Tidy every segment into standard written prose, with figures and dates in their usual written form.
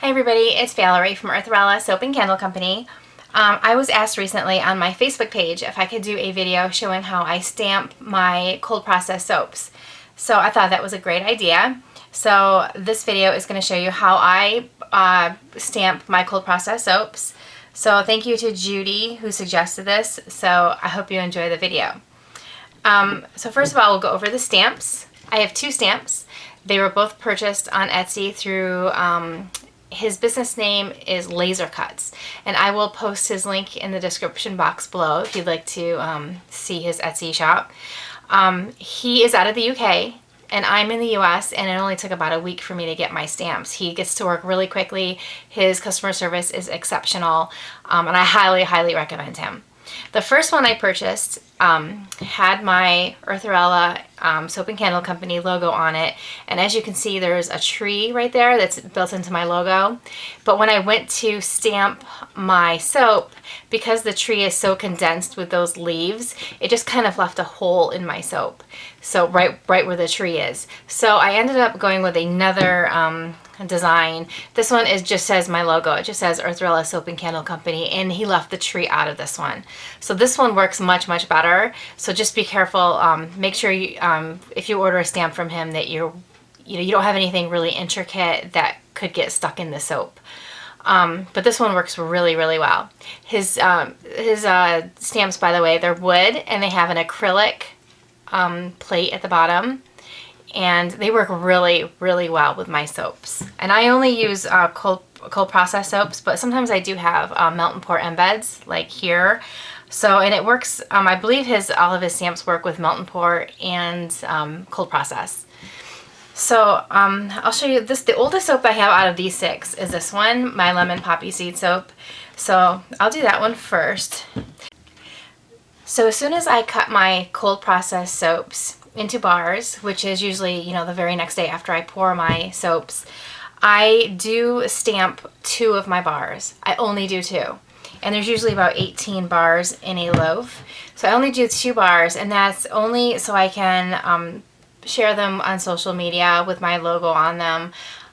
Hi everybody, it's Valerie from Eartherella Soap and Candle Company. I was asked recently on my Facebook page if I could do a video showing how I stamp my cold process soaps. So I thought that was a great idea. So this video is going to show you how I stamp my cold process soaps. So thank you to Judy who suggested this. So I hope you enjoy the video. So first of all, we'll go over the stamps. I have two stamps. They were both purchased on Etsy through his business name is Laser Cuts, and I will post his link in the description box below if you'd like to see his Etsy shop. He is out of the UK and I'm in the US, and it only took about a week for me to get my stamps. He gets to work really quickly. His customer service is exceptional, and I highly recommend him. The first one I purchased had my Eartherella Soap and Candle Company logo on it, and as you can see there's a tree right there that's built into my logo. But when I went to stamp my soap, because the tree is so condensed with those leaves, it just kind of left a hole in my soap, so right where the tree is. So I ended up going with another design. This one just says my logo. It just says Eartherella Soap and Candle Company, and he left the tree out of this one. So this one works much better. So just be careful. Make sure you, if you order a stamp from him, that you don't have anything really intricate that could get stuck in the soap. But this one works really well. His stamps, by the way, they're wood and they have an acrylic plate at the bottom. And they work really well with my soaps. And I only use cold process soaps, but sometimes I do have melt and pour embeds, like here. So, and it works, I believe all of his stamps work with melt and pour and cold process. So I'll show you this. The oldest soap I have out of these 6 is this one, my lemon poppy seed soap. So I'll do that one first. So as soon as I cut my cold process soaps into bars, which is usually, the very next day after I pour my soaps, I do stamp 2 of my bars. I only do 2. And there's usually about 18 bars in a loaf. So I only do 2 bars, and that's only so I can share them on social media with my logo on them.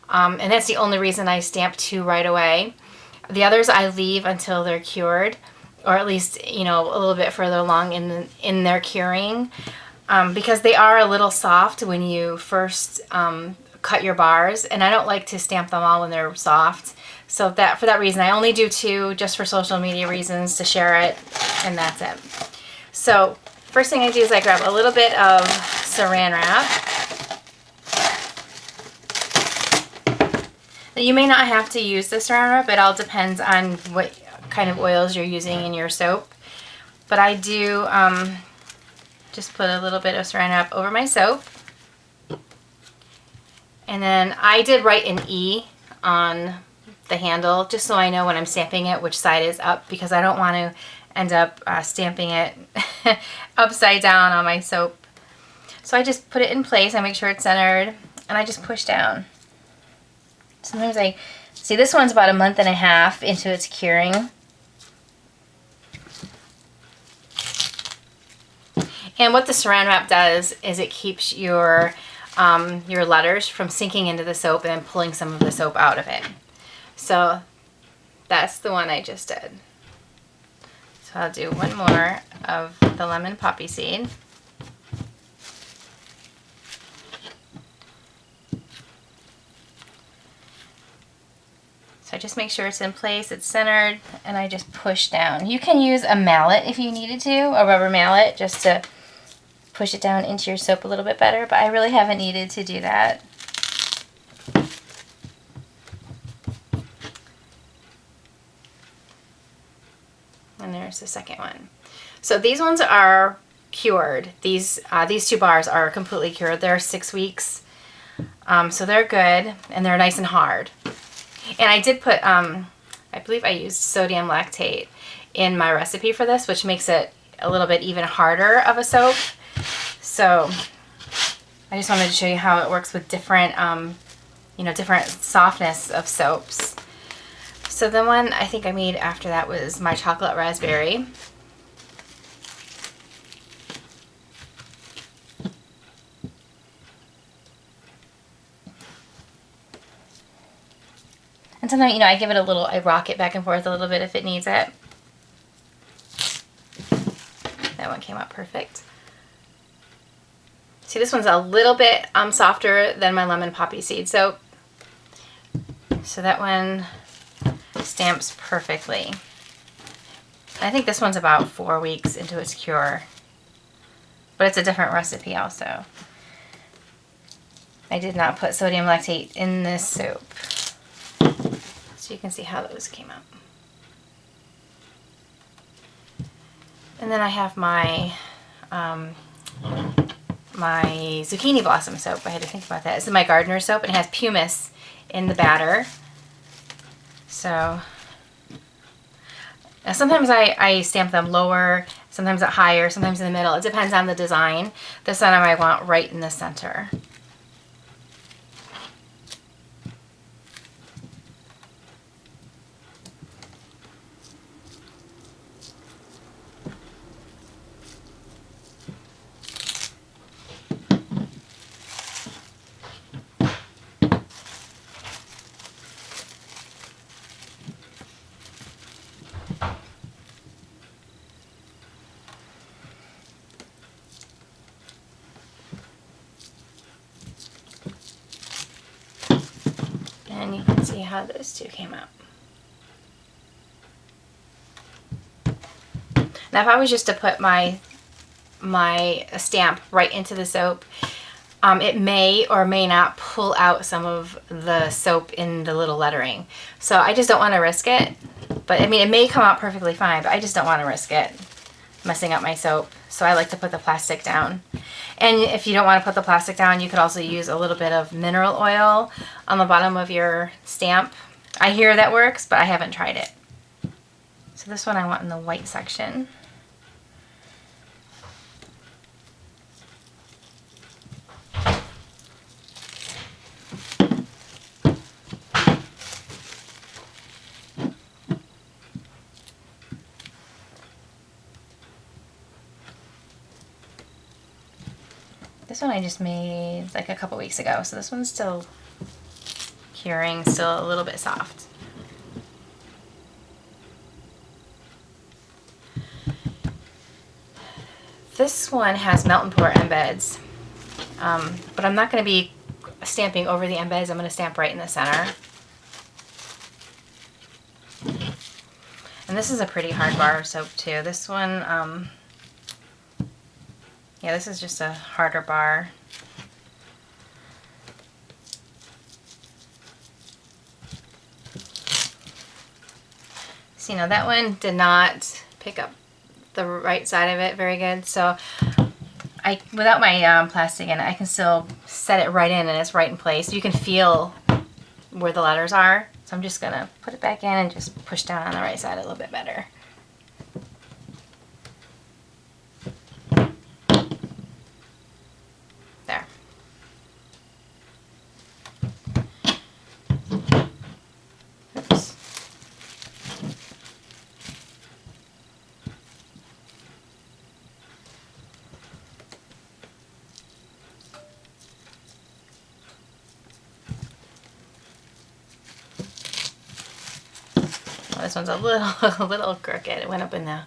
And that's the only reason I stamp 2 right away. The others I leave until they're cured, or at least, a little bit further along in their curing. Because they are a little soft when you first cut your bars, and I don't like to stamp them all when they're soft. So for that reason, I only do 2 just for social media reasons, to share it, and that's it. So first thing I do is I grab a little bit of saran wrap. You may not have to use the saran wrap. It all depends on what kind of oils you're using in your soap. But I do just put a little bit of saran wrap over my soap. And then I did write an E on the handle, just so I know when I'm stamping it which side is up, because I don't want to end up stamping it upside down on my soap. So I just put it in place, I make sure it's centered, and I just push down. Sometimes I see this one's about a month and a half into its curing. And what the saran wrap does is it keeps your letters from sinking into the soap and pulling some of the soap out of it. So that's the one I just did. So I'll do one more of the lemon poppy seed. So I just make sure it's in place, it's centered, and I just push down. You can use a mallet if you needed to, a rubber mallet, just to push it down into your soap a little bit better, but I really haven't needed to do that. And there's the second one. So these ones are cured. These 2 bars are completely cured. They're 6 weeks. So they're good, and they're nice and hard. And I did put, I believe I used sodium lactate in my recipe for this, which makes it a little bit even harder of a soap. So I just wanted to show you how it works with different, different softness of soaps. So the one I think I made after that was my chocolate raspberry. And sometimes, you know, I give it a little, I rock it back and forth a little bit if it needs it. That one came out perfect. See, this one's a little bit softer than my lemon poppy seed soap. So that one stamps perfectly. I think this one's about 4 weeks into its cure. But it's a different recipe also. I did not put sodium lactate in this soap. So you can see how those came out. And then I have my my zucchini blossom soap. I had to think about that. This is my gardener soap, and it has pumice in the batter. So now sometimes I stamp them lower, sometimes at higher, sometimes in the middle. It depends on the design. This time I want right in the center. And you can see how those two came out. Now if I was just to put my stamp right into the soap, it may or may not pull out some of the soap in the little lettering. So I just don't want to risk it. But I mean, it may come out perfectly fine, but I just don't want to risk it messing up my soap. So I like to put the plastic down. And if you don't want to put the plastic down, you could also use a little bit of mineral oil on the bottom of your stamp. I hear that works, but I haven't tried it. So this one I want in the white section. This one I just made like a couple weeks ago, so this one's still curing, still a little bit soft. This one has melt and pour embeds, but I'm not going to be stamping over the embeds. I'm going to stamp right in the center. And this is a pretty hard bar of soap too. This one, yeah, this is just a harder bar. So, you know, that one did not pick up the right side of it very good. So without my plastic in it, I can still set it right in and it's right in place. You can feel where the letters are. So I'm just gonna put it back in and just push down on the right side a little bit better. There. Oops. This one's a little crooked. It went up in the,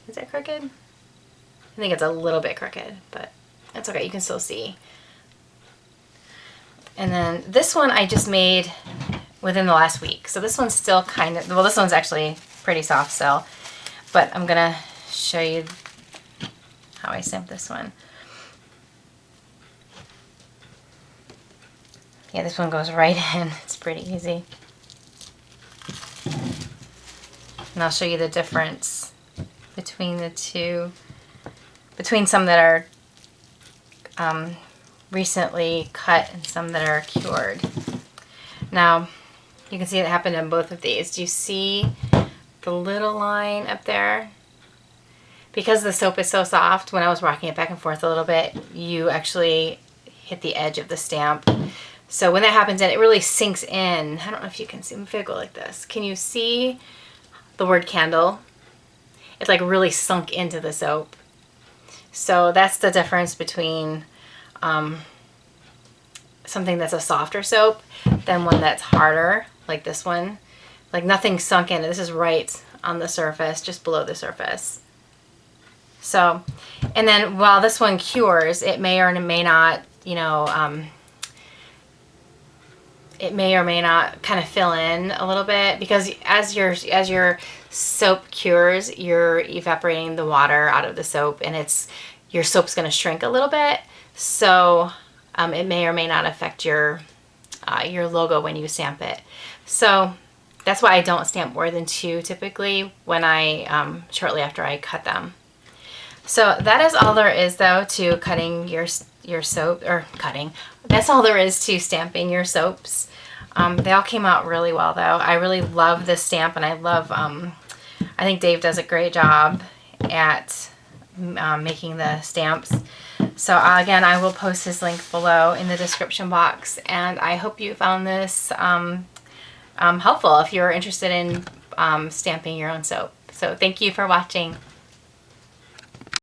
is it crooked? I think it's a little bit crooked, but it's okay. You can still see. And then this one I just made within the last week. So this one's still kind of, well, this one's actually pretty soft still, but I'm gonna show you how I stamp this one. Yeah, this one goes right in. It's pretty easy. And I'll show you the difference between the two, between some that are recently cut and some that are cured. Now, you can see it happened in both of these. Do you see the little line up there? Because the soap is so soft, when I was rocking it back and forth a little bit, you actually hit the edge of the stamp. So when that happens, and it really sinks in. I don't know if you can see. If I go like this, can you see the word candle? It's like really sunk into the soap. So that's the difference between something that's a softer soap than one that's harder. like this one. Like nothing sunk in. This is right on the surface, just below the surface. So, and then while this one cures, it may or may not, you know, it may or may not kind of fill in a little bit, because as your soap cures, you're evaporating the water out of the soap, and your soap's going to shrink a little bit. So it may or may not affect your logo when you stamp it. So that's why I don't stamp more than 2 typically when I shortly after I cut them. So that is all there is, though, to cutting your soap, or cutting. That's all there is to stamping your soaps. They all came out really well, though. I really love this stamp, and I love, I think Dave does a great job at making the stamps. So again, I will post his link below in the description box, and I hope you found this helpful if you're interested in stamping your own soap. So thank you for watching.